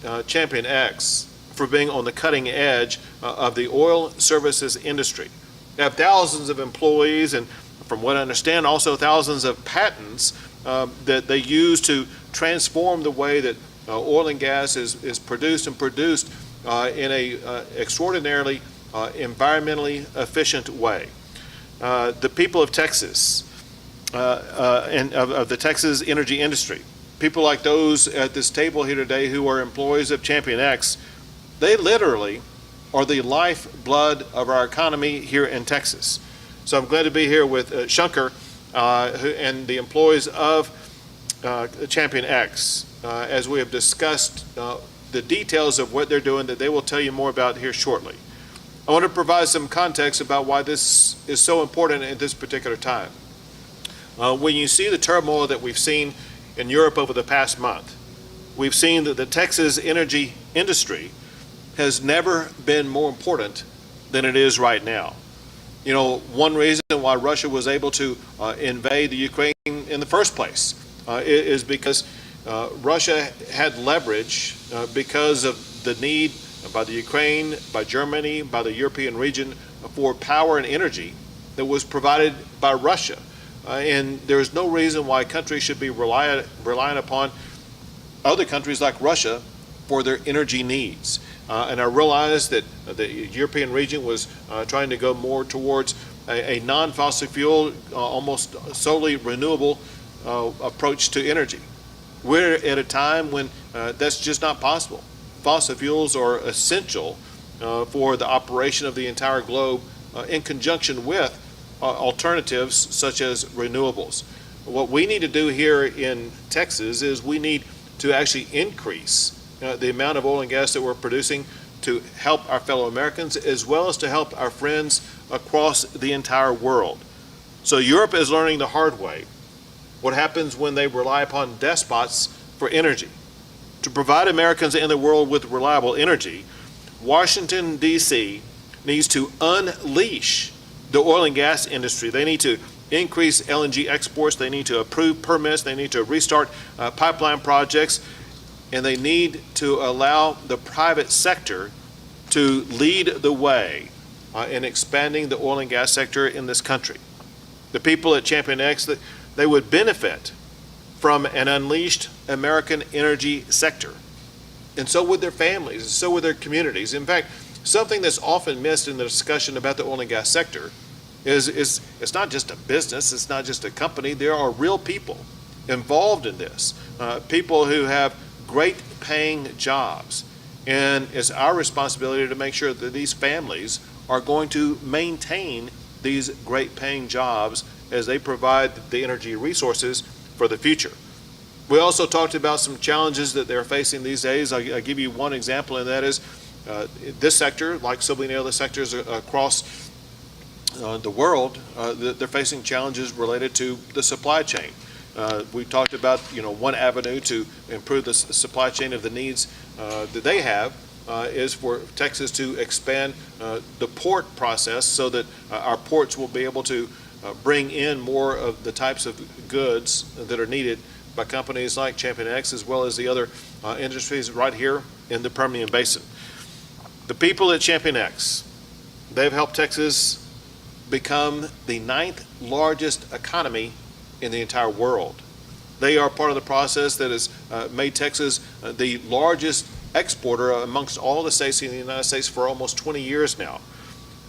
ChampionX for being on the cutting edge of the oil services industry. They have thousands of employees and, from what I understand, also thousands of patents that they use to transform the way that oil and gas is produced and produced in a extraordinarily environmentally efficient way. The people of Texas and of the Texas energy industry, people like those at this table here today who are employees of ChampionX, they literally are the lifeblood of our economy here in Texas. So I'm glad to be here with Shankar and the employees of ChampionX as we have discussed the details of what they're doing that they will tell you more about here shortly. I want to provide some context about why this is so important at this particular time. When you see the turmoil that we've seen in Europe over the past month, we've seen that the Texas energy industry has never been more important than it is right now. You know, one reason why Russia was able to invade the Ukraine in the first place is because Russia had leverage because of the need by the Ukraine, by Germany, by the European region for power and energy that was provided by Russia. And there is no reason why countries should be relying upon other countries like Russia for their energy needs. And I realized that the European region was trying to go more towards a non-fossil fuel, almost solely renewable approach to energy. We're at a time when that's just not possible. Fossil fuels are essential for the operation of the entire globe in conjunction with alternatives such as renewables. What we need to do here in Texas is we need to actually increase the amount of oil and gas that we're producing to help our fellow Americans as well as to help our friends across the entire world. So Europe is learning the hard way what happens when they rely upon despots for energy. To provide Americans and the world with reliable energy, Washington, D.C. needs to unleash the oil and gas industry. They need to increase LNG exports. They need to approve permits. They need to restart pipeline projects. And they need to allow the private sector to lead the way in expanding the oil and gas sector in this country. The people at ChampionX, they would benefit from an unleashed American energy sector. And so would their families, and so would their communities. In fact, something that's often missed in the discussion about the oil and gas sector is it's not just a business, it's not just a company. There are real people involved in this, people who have great paying jobs. And it's our responsibility to make sure that these families are going to maintain these great paying jobs as they provide the energy resources for the future. We also talked about some challenges that they're facing these days. I'll give you one example, and that is this sector, like so many other sectors across the world, they're facing challenges related to the supply chain. We talked about, one avenue to improve the supply chain of the needs that they have is for Texas to expand the port process so that our ports will be able to bring in more of the types of goods that are needed by companies like ChampionX as well as the other industries right here in the Permian Basin. The people at ChampionX, they've helped Texas become the 9th largest economy in the entire world. They are part of the process that has made Texas the largest exporter amongst all the states in the United States for almost 20 years now.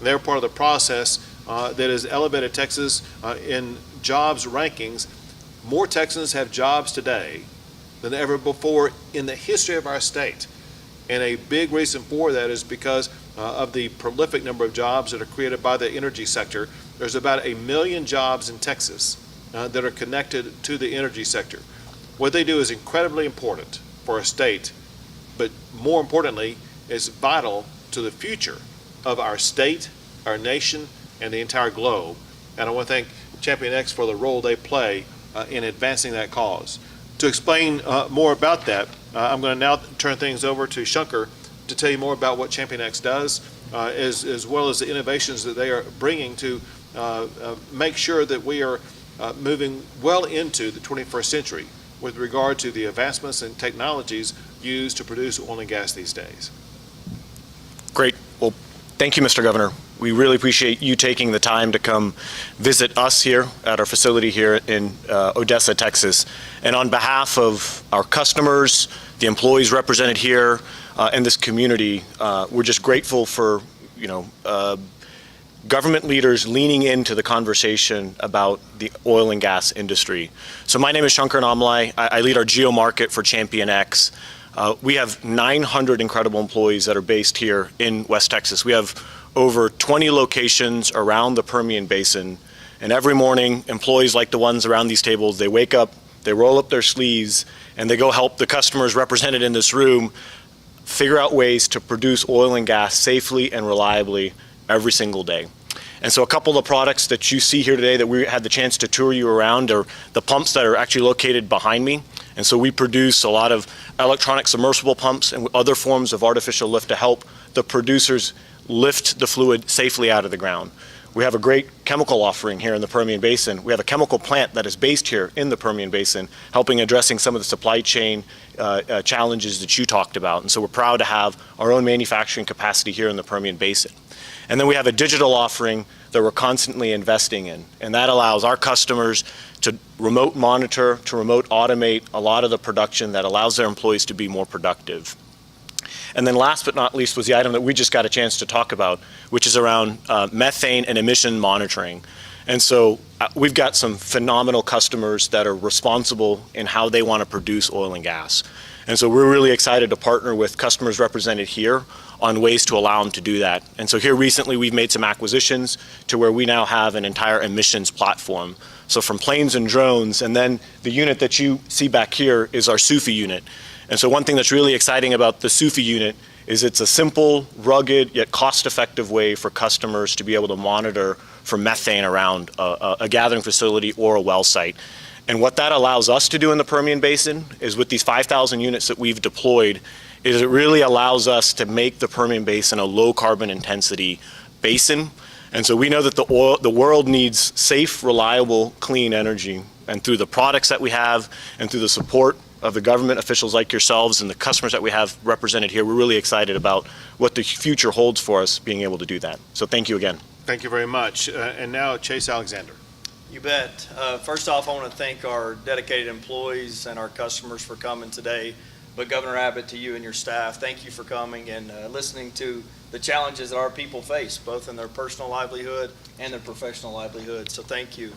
They're part of the process that has elevated Texas in jobs rankings. More Texans have jobs today than ever before in the history of our state. And a big reason for that is because of the prolific number of jobs that are created by the energy sector. There's about 1 million jobs in Texas that are connected to the energy sector. What they do is incredibly important for a state, but more importantly, is vital to the future of our state, our nation, and the entire globe. And I want to thank ChampionX for the role they play in advancing that cause. To explain more about that, I'm going to now turn things over to Shankar to tell you more about what ChampionX does, as well as the innovations that they are bringing to make sure that we are moving well into the 21st century with regard to the advancements and technologies used to produce oil and gas these days. Great. Well, thank you, Mr. Governor. We really appreciate you taking the time to come visit us here at our facility here in Odessa, Texas. And on behalf of our customers, the employees represented here, and this community, we're just grateful for, government leaders leaning into the conversation about the oil and gas industry. So my name is Shankar Namlai. I lead our geo market for ChampionX. We have 900 incredible employees that are based here in West Texas. We have over 20 locations around the Permian Basin. And every morning, employees like the ones around these tables, they wake up, they roll up their sleeves, and they go help the customers represented in this room figure out ways to produce oil and gas safely and reliably every single day. And so a couple of the products that you see here today that we had the chance to tour you around are the pumps that are actually located behind me. And so we produce a lot of electronic submersible pumps and other forms of artificial lift to help the producers lift the fluid safely out of the ground. We have a great chemical offering here in the Permian Basin. We have a chemical plant that is based here in the Permian Basin, helping addressing some of the supply chain challenges that you talked about. And so we're proud to have our own manufacturing capacity here in the Permian Basin. And then we have a digital offering that we're constantly investing in. And that allows our customers to remote monitor, to remote automate a lot of the production that allows their employees to be more productive. And then last but not least was the item that we just got a chance to talk about, which is around methane and emission monitoring. And so we've got some phenomenal customers that are responsible in how they want to produce oil and gas. And so we're really excited to partner with customers represented here on ways to allow them to do that. And so here recently we've made some acquisitions to where we now have an entire emissions platform. So from planes and drones, and then the unit that you see back here is our SUFI unit. And so one thing that's really exciting about the SUFI unit is it's a simple, rugged, yet cost-effective way for customers to be able to monitor for methane around a gathering facility or a well site. And what that allows us to do in the Permian Basin is with these 5,000 units that we've deployed, is it really allows us to make the Permian Basin a low carbon intensity basin. And so we know that the world needs safe, reliable, clean energy. And through the products that we have and through the support of the government officials like yourselves and the customers that we have represented here, we're really excited about what the future holds for us being able to do that. So thank you again. Thank you very much. And now Chase Alexander. You bet. First off, I want to thank our dedicated employees and our customers for coming today. But Governor Abbott, to you and your staff, thank you for coming and listening to the challenges that our people face, both in their personal livelihood and their professional livelihood. So thank you.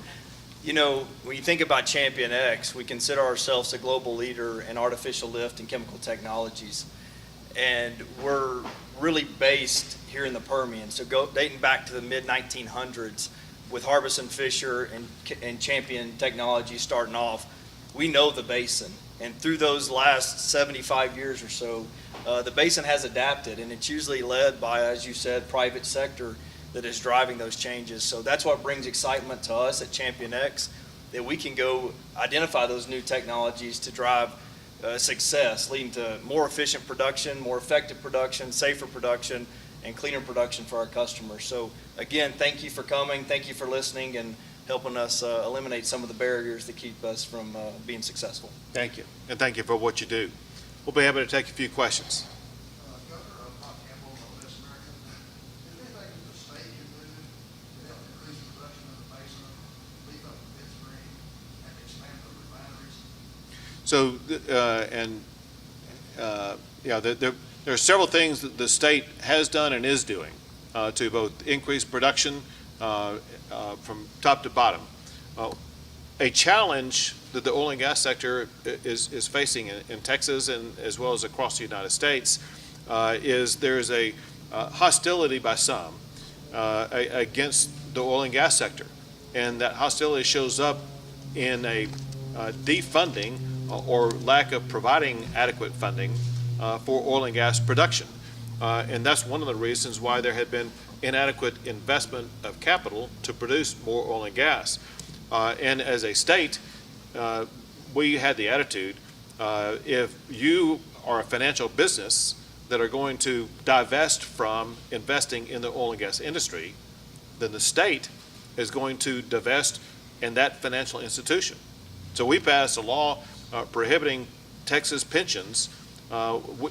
You know, when you think about ChampionX, we consider ourselves a global leader in artificial lift and chemical technologies. And we're really based here in the Permian. So dating back to the mid-1900s with Harbison Fisher and Champion Technology starting off, we know the basin. And through those last 75 years or so, the basin has adapted, and it's usually led by, as you said, private sector that is driving those changes. So that's what brings excitement to us at ChampionX, that we can go identify those new technologies to drive success, leading to more efficient production, more effective production, safer production, and cleaner production for our customers. So again, thank you for coming, thank you for listening, and helping us eliminate some of the barriers that keep us from being successful. Thank you, and thank you for what you do. We'll be able to take a few questions. Governor, I'm not Campbell, I'm Odessa, American. Is there anything that the state can do to help increase production of the basin, leave up the midstream, and expand the refineries? So, there are several things that the state has done and is doing to both increase production from top to bottom. A challenge that the oil and gas sector is facing in Texas and as well as across the United States is there is a hostility by some against the oil and gas sector. And that hostility shows up in a defunding or lack of providing adequate funding for oil and gas production. And that's one of the reasons why there had been inadequate investment of capital to produce more oil and gas. And as a state, we had the attitude, if you are a financial business that are going to divest from investing in the oil and gas industry, then the state is going to divest in that financial institution. So we passed a law prohibiting Texas pensions,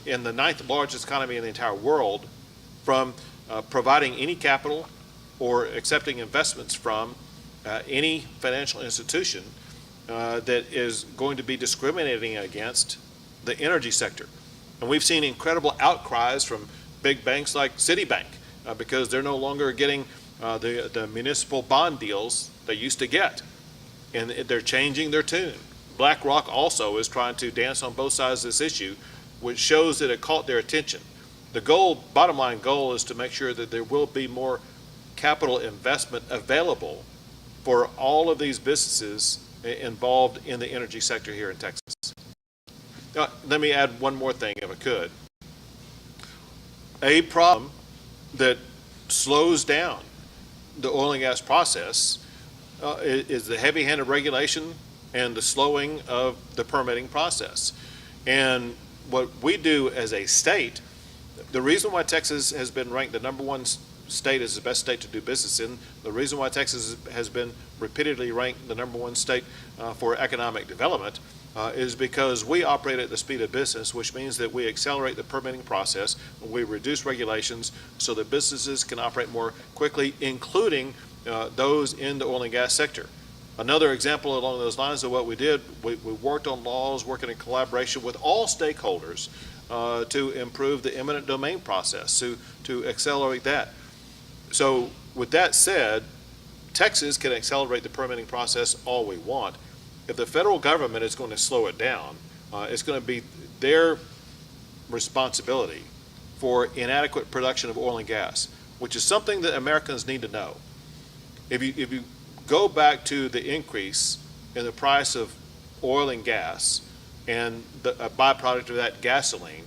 in the ninth largest economy in the entire world, from providing any capital or accepting investments from any financial institution that is going to be discriminating against the energy sector. And we've seen incredible outcries from big banks like Citibank because they're no longer getting the municipal bond deals they used to get. And they're changing their tune. BlackRock also is trying to dance on both sides of this issue, which shows that it caught their attention. The goal, bottom line goal, is to make sure that there will be more capital investment available for all of these businesses involved in the energy sector here in Texas. Let me add one more thing, if I could. A problem that slows down the oil and gas process is the heavy-handed regulation and the slowing of the permitting process. And what we do as a state, the reason why Texas has been ranked the #1 state as the best state to do business in, the reason why Texas has been repeatedly ranked the #1 state for economic development is because we operate at the speed of business, which means that we accelerate the permitting process, we reduce regulations so that businesses can operate more quickly, including those in the oil and gas sector. Another example along those lines of what we did, we worked on laws, working in collaboration with all stakeholders to improve the eminent domain process, to accelerate that. So with that said, Texas can accelerate the permitting process all we want. If the federal government is going to slow it down, it's going to be their responsibility for inadequate production of oil and gas, which is something that Americans need to know. If you go back to the increase in the price of oil and gas and a byproduct of that, gasoline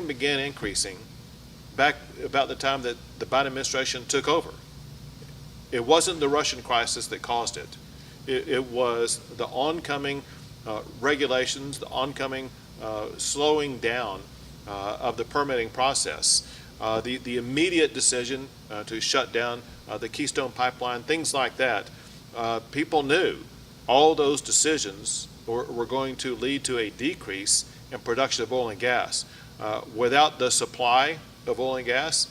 began increasing back about the time that the Biden administration took over. It wasn't the Russian crisis that caused it. It was the oncoming regulations, the oncoming slowing down of the permitting process, the immediate decision to shut down the Keystone Pipeline, things like that. People knew all those decisions were going to lead to a decrease in production of oil and gas. Without the supply of oil and gas,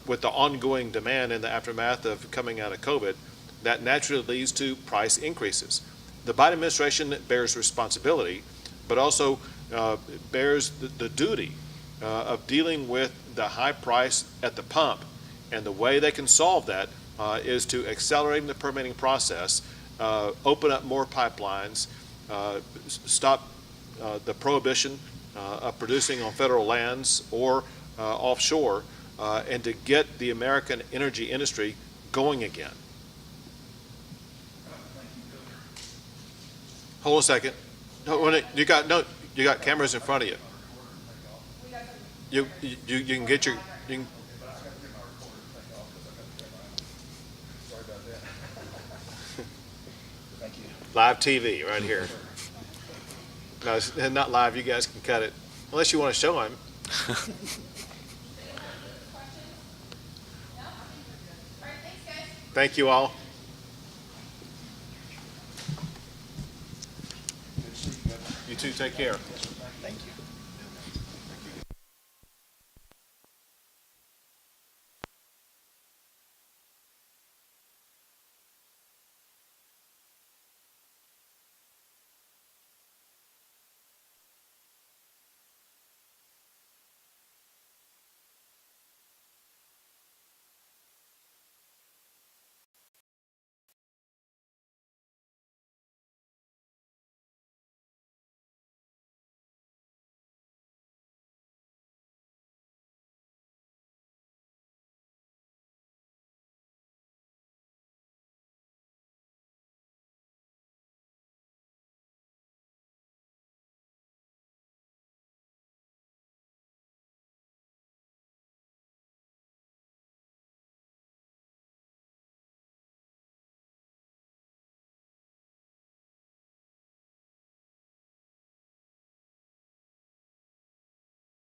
with the ongoing demand in the aftermath of coming out of COVID, that naturally leads to price increases. The Biden administration bears responsibility, but also bears the duty of dealing with the high price at the pump. And the way they can solve that is to accelerate the permitting process, open up more pipelines, stop the prohibition of producing on federal lands or offshore, and to get the American energy industry going again. Hold on a second. No, you got cameras in front of you. You can get your. You can, live TV right here. No, it's not live. You guys can cut it unless you want to show him. Thank you all. You too. Take care.